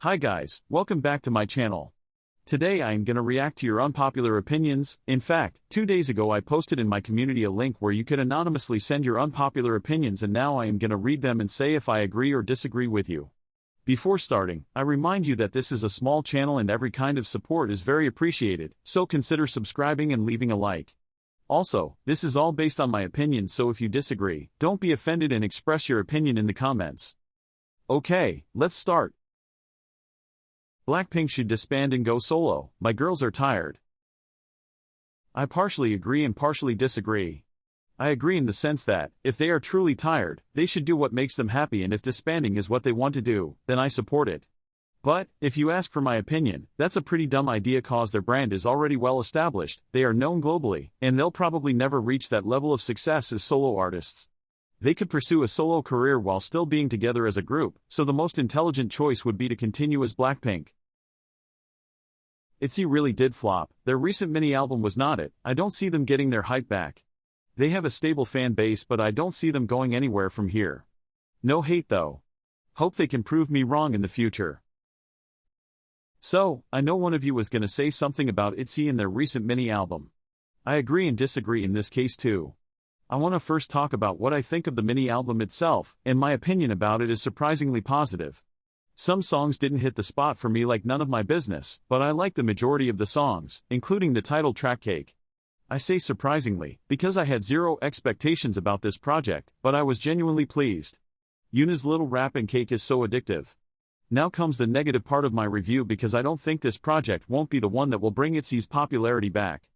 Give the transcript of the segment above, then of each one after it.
Hi guys, welcome back to my channel. Today I am gonna react to your unpopular opinions. In fact, 2 days ago I posted in my community a link where you could anonymously send your unpopular opinions, and now I am gonna read them and say if I agree or disagree with you. Before starting, I remind you that this is a small channel and every kind of support is very appreciated, so consider subscribing and leaving a like. Also, this is all based on my opinion, so if you disagree, don't be offended and express your opinion in the comments. Okay, let's start. Blackpink should disband and go solo. My girls are tired. I partially agree and partially disagree. I agree in the sense that, if they are truly tired, they should do what makes them happy, and if disbanding is what they want to do, then I support it. But, if you ask for my opinion, that's a pretty dumb idea cause their brand is already well established, they are known globally, and they'll probably never reach that level of success as solo artists. They could pursue a solo career while still being together as a group, so the most intelligent choice would be to continue as Blackpink. Itzy really did flop. Their recent mini-album was not it. I don't see them getting their hype back. They have a stable fan base, but I don't see them going anywhere from here. No hate though. Hope they can prove me wrong in the future. So, I know one of you was gonna say something about Itzy and their recent mini-album. I agree and disagree in this case too. I wanna first talk about what I think of the mini-album itself, and my opinion about it is surprisingly positive. Some songs didn't hit the spot for me like None of My Business, but I like the majority of the songs, including the title track Cake. I say surprisingly, because I had zero expectations about this project, but I was genuinely pleased. Yuna's little rap in Cake is so addictive. Now comes the negative part of my review, because I don't think this project won't be the one that will bring Itzy's popularity back.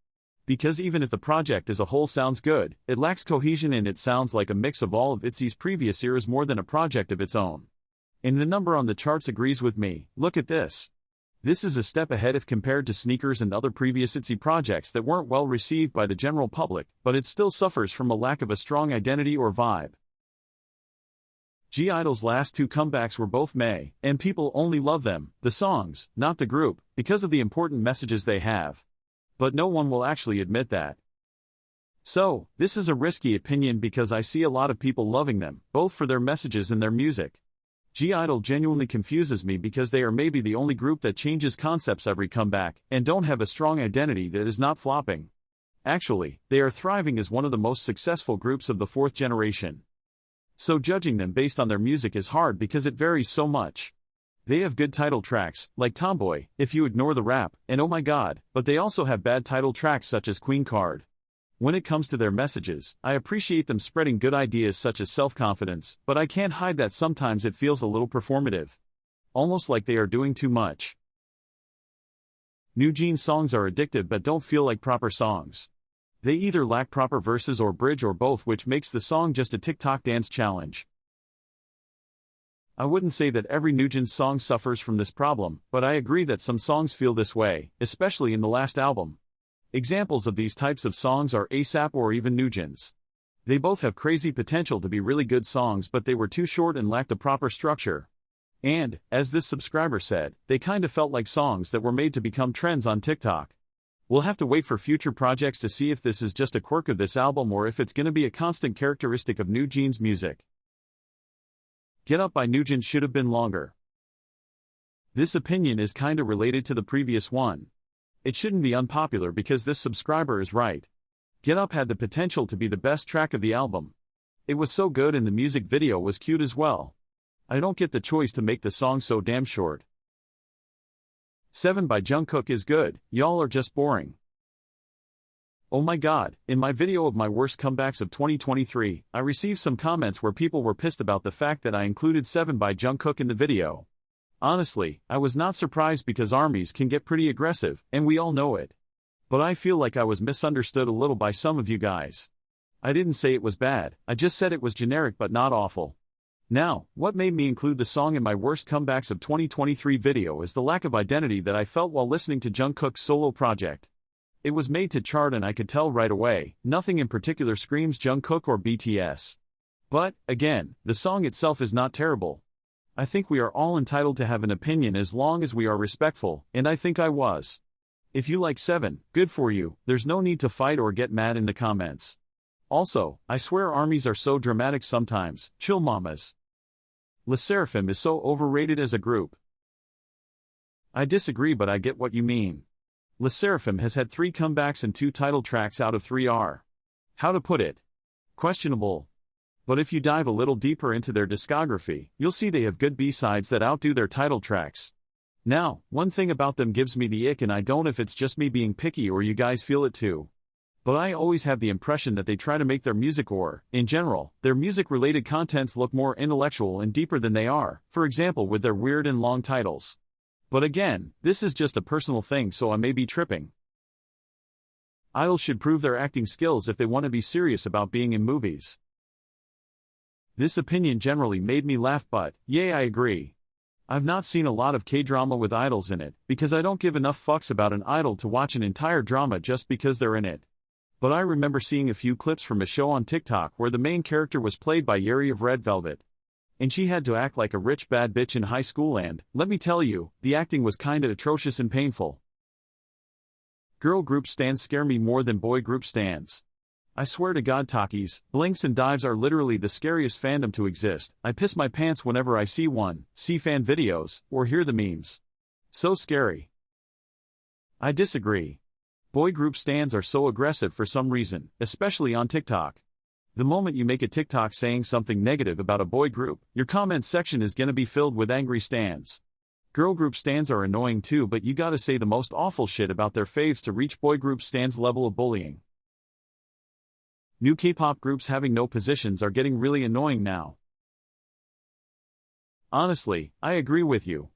Because even if the project as a whole sounds good, it lacks cohesion and it sounds like a mix of all of Itzy's previous eras more than a project of its own. And the number on the charts agrees with me. Look at this. This is a step ahead if compared to Sneakers and other previous Itzy projects that weren't well received by the general public, but it still suffers from a lack of a strong identity or vibe. (G)I-DLE's last two comebacks were both meh, and people only love them, the songs, not the group, because of the important messages they have. But no one will actually admit that. So, this is a risky opinion because I see a lot of people loving them, both for their messages and their music. (G)I-DLE genuinely confuses me because they are maybe the only group that changes concepts every comeback, and don't have a strong identity that is not flopping. Actually, they are thriving as one of the most successful groups of the fourth generation. So judging them based on their music is hard because it varies so much. They have good title tracks, like Tomboy, if you ignore the rap, and Oh My God, but they also have bad title tracks such as Queen Card. When it comes to their messages, I appreciate them spreading good ideas such as self-confidence, but I can't hide that sometimes it feels a little performative. Almost like they are doing too much. NewJeans songs are addictive but don't feel like proper songs. They either lack proper verses or bridge or both, which makes the song just a TikTok dance challenge. I wouldn't say that every NewJeans song suffers from this problem, but I agree that some songs feel this way, especially in the last album. Examples of these types of songs are ASAP or even NewJeans. They both have crazy potential to be really good songs, but they were too short and lacked a proper structure. And, as this subscriber said, they kinda felt like songs that were made to become trends on TikTok. We'll have to wait for future projects to see if this is just a quirk of this album or if it's gonna be a constant characteristic of NewJeans music. Get Up by NewJeans should have been longer. This opinion is kinda related to the previous one. It shouldn't be unpopular because this subscriber is right. Get Up had the potential to be the best track of the album. It was so good and the music video was cute as well. I don't get the choice to make the song so damn short. 7 by Jungkook is good, y'all are just boring. Oh my god, in my video of my worst comebacks of 2023, I received some comments where people were pissed about the fact that I included 7 by Jungkook in the video. Honestly, I was not surprised because ARMYs can get pretty aggressive, and we all know it. But I feel like I was misunderstood a little by some of you guys. I didn't say it was bad, I just said it was generic but not awful. Now, what made me include the song in my worst comebacks of 2023 video is the lack of identity that I felt while listening to Jungkook's solo project. It was made to chart and I could tell right away, nothing in particular screams Jungkook or BTS. But, again, the song itself is not terrible. I think we are all entitled to have an opinion as long as we are respectful, and I think I was. If you like 7, good for you, there's no need to fight or get mad in the comments. Also, I swear ARMYs are so dramatic sometimes, chill mamas. Sserafim is so overrated as a group. I disagree, but I get what you mean. Sserafim has had 3 comebacks and 2 title tracks out of 3 are, how to put it, questionable. But if you dive a little deeper into their discography, you'll see they have good B-sides that outdo their title tracks. Now, one thing about them gives me the ick, and I don't know if it's just me being picky or you guys feel it too. But I always have the impression that they try to make their music or, in general, their music-related contents look more intellectual and deeper than they are, for example with their weird and long titles. But again, this is just a personal thing, so I may be tripping. Idols should prove their acting skills if they want to be serious about being in movies. This opinion generally made me laugh, but, yeah, I agree. I've not seen a lot of K-drama with idols in it, because I don't give enough fucks about an idol to watch an entire drama just because they're in it. But I remember seeing a few clips from a show on TikTok where the main character was played by Yeri of Red Velvet. And she had to act like a rich bad bitch in high school, and, let me tell you, the acting was kinda atrocious and painful. Girl group stans scare me more than boy group stans. I swear to God, talkies, blinks and dives are literally the scariest fandom to exist. I piss my pants whenever I see one, see fan videos, or hear the memes. So scary. I disagree. Boy group stans are so aggressive for some reason, especially on TikTok. The moment you make a TikTok saying something negative about a boy group, your comment section is gonna be filled with angry stans. Girl group stans are annoying too, but you gotta say the most awful shit about their faves to reach boy group stans level of bullying. New K-pop groups having no positions are getting really annoying now. Honestly, I agree with you.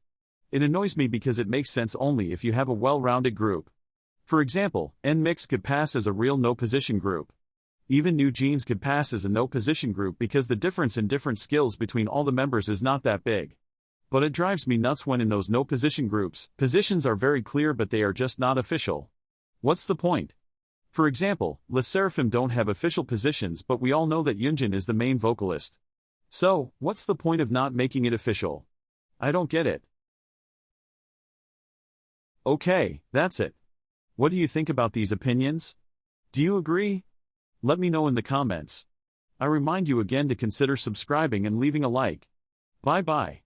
It annoys me because it makes sense only if you have a well-rounded group. For example, NMIXX could pass as a real no-position group. Even NewJeans could pass as a no-position group because the difference in different skills between all the members is not that big. But it drives me nuts when in those no-position groups, positions are very clear but they are just not official. What's the point? For example, Sserafim don't have official positions, but we all know that Jungkook is the main vocalist. So, what's the point of not making it official? I don't get it. Okay, that's it. What do you think about these opinions? Do you agree? Let me know in the comments. I remind you again to consider subscribing and leaving a like. Bye bye.